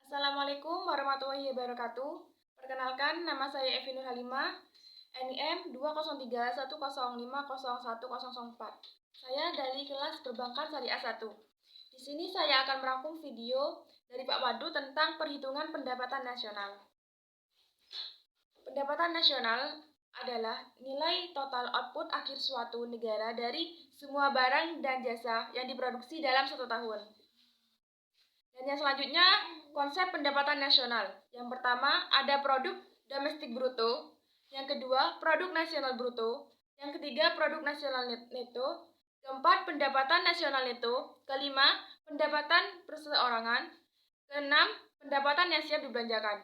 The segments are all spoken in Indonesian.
Assalamualaikum warahmatullahi wabarakatuh. Perkenalkan, nama saya Evi Nur Halimah, NIM 20310505104. Saya dari kelas Perbankan Syariah 1. Di sini saya akan merangkum video dari Pak Wadu tentang perhitungan pendapatan nasional. Pendapatan nasional adalah nilai total output akhir suatu negara dari semua barang dan jasa yang diproduksi dalam satu tahun. Dan yang selanjutnya, konsep pendapatan nasional. Yang pertama, ada produk domestik bruto. Yang kedua, produk nasional bruto. Yang ketiga, produk nasional neto. Keempat, pendapatan nasional neto. Kelima, pendapatan perseorangan. Keenam, pendapatan yang siap dibelanjakan.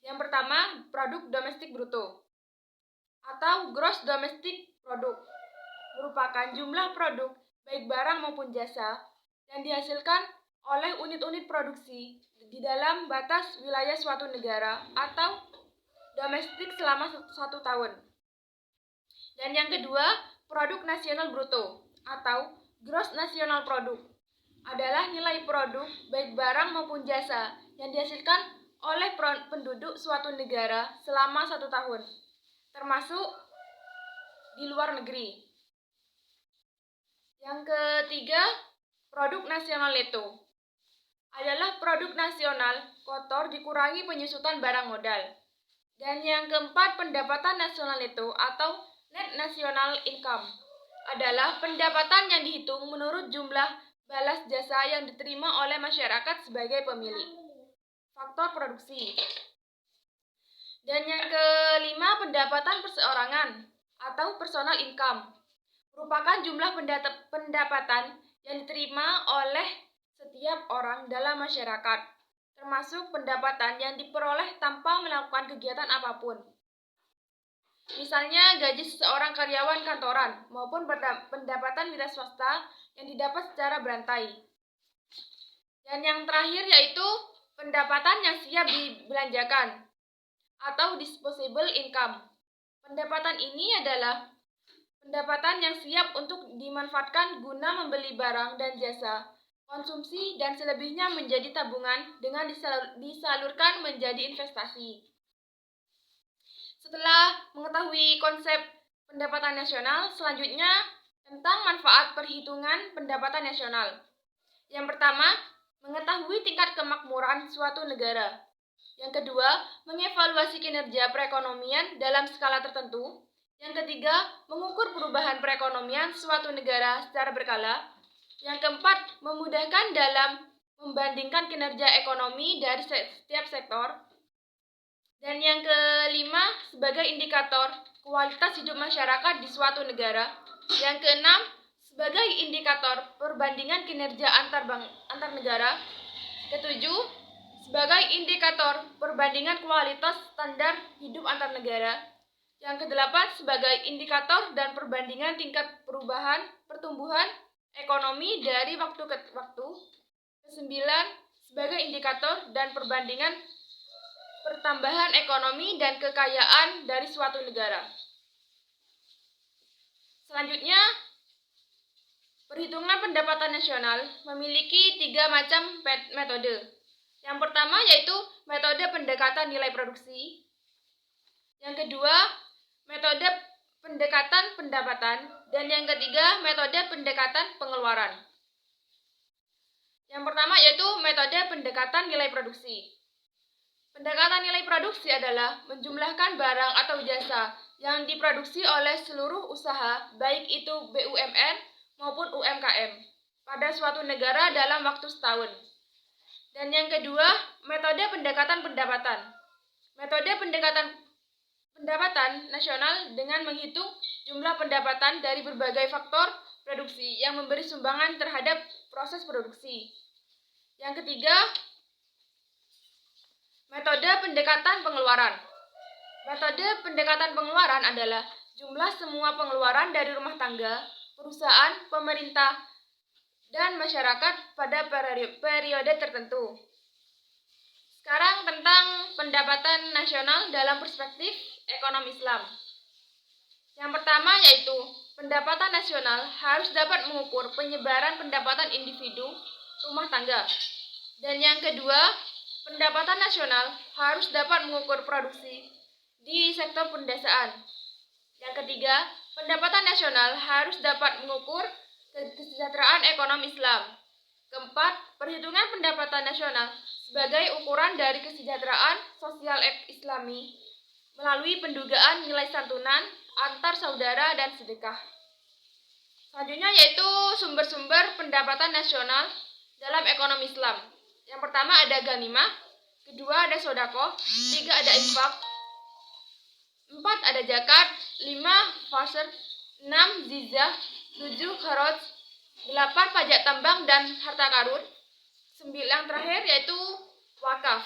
Yang pertama, produk domestik bruto atau gross domestic product merupakan jumlah produk, baik barang maupun jasa, yang dihasilkan oleh unit-unit produksi di dalam batas wilayah suatu negara atau domestik selama satu tahun. Dan yang kedua, produk nasional bruto atau gross national product adalah nilai produk, baik barang maupun jasa, yang dihasilkan oleh penduduk suatu negara selama satu tahun, termasuk di luar negeri. Yang ketiga, produk nasional neto adalah produk nasional kotor dikurangi penyusutan barang modal. Dan yang keempat, pendapatan nasional neto atau net national income adalah pendapatan yang dihitung menurut jumlah balas jasa yang diterima oleh masyarakat sebagai pemilik faktor produksi. Dan yang kelima, pendapatan perseorangan atau personal income merupakan jumlah pendapatan yang diterima oleh setiap orang dalam masyarakat, termasuk pendapatan yang diperoleh tanpa melakukan kegiatan apapun. Misalnya gaji seseorang karyawan kantoran maupun pendapatan wira swasta yang didapat secara berantai. Dan yang terakhir yaitu pendapatan yang siap dibelanjakan atau disposable income. Pendapatan ini adalah pendapatan yang siap untuk dimanfaatkan guna membeli barang dan jasa, konsumsi, dan selebihnya menjadi tabungan dengan disalurkan menjadi investasi. Setelah mengetahui konsep pendapatan nasional, selanjutnya tentang manfaat perhitungan pendapatan nasional. Yang pertama, mengetahui tingkat kemakmuran suatu negara. Yang kedua, mengevaluasi kinerja perekonomian dalam skala tertentu. Yang ketiga, mengukur perubahan perekonomian suatu negara secara berkala. Yang keempat, memudahkan dalam membandingkan kinerja ekonomi dari setiap sektor. Dan yang kelima, sebagai indikator kualitas hidup masyarakat di suatu negara. Yang keenam, sebagai indikator perbandingan kinerja antar negara. Ketujuh, sebagai indikator perbandingan kualitas standar hidup antar negara. Yang kedelapan, sebagai indikator dan perbandingan tingkat pertumbuhan ekonomi dari waktu ke waktu. Kesembilan, sebagai indikator dan perbandingan pertambahan ekonomi dan kekayaan dari suatu negara. Selanjutnya, perhitungan pendapatan nasional memiliki 3 macam metode. Yang pertama yaitu metode pendekatan nilai produksi. Yang kedua, metode pendekatan pendapatan. Dan yang ketiga, metode pendekatan pengeluaran. Yang pertama yaitu metode pendekatan nilai produksi. Pendekatan nilai produksi adalah menjumlahkan barang atau jasa yang diproduksi oleh seluruh usaha, baik itu BUMN maupun UMKM, pada suatu negara dalam waktu setahun. Dan yang kedua, metode pendekatan pendapatan. Metode pendapatan nasional dengan menghitung jumlah pendapatan dari berbagai faktor produksi yang memberi sumbangan terhadap proses produksi. Yang ketiga, metode pendekatan pengeluaran. Metode pendekatan pengeluaran adalah jumlah semua pengeluaran dari rumah tangga, perusahaan, pemerintah, dan masyarakat pada periode tertentu. Sekarang tentang pendapatan nasional dalam perspektif ekonomi Islam. Yang pertama yaitu pendapatan nasional harus dapat mengukur penyebaran pendapatan individu rumah tangga. Dan yang kedua, Pendapatan nasional harus dapat mengukur produksi di sektor pedesaan. Yang ketiga, pendapatan nasional harus dapat mengukur kesejahteraan ekonomi Islam. Keempat, perhitungan pendapatan nasional sebagai ukuran dari kesejahteraan sosial Islami melalui pendugaan nilai santunan antar saudara dan sedekah. Selanjutnya yaitu sumber-sumber pendapatan nasional dalam ekonomi Islam. Yang pertama ada ganimah, kedua ada sodako, tiga ada infak, 4 ada zakat, 5 fasr, 6 zizah, 7 kharaj, 8 pajak tambang dan harta karun, 9 yang terakhir yaitu wakaf.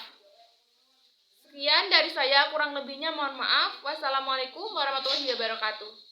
Sekian dari saya, kurang lebihnya mohon maaf. Wassalamualaikum warahmatullahi wabarakatuh.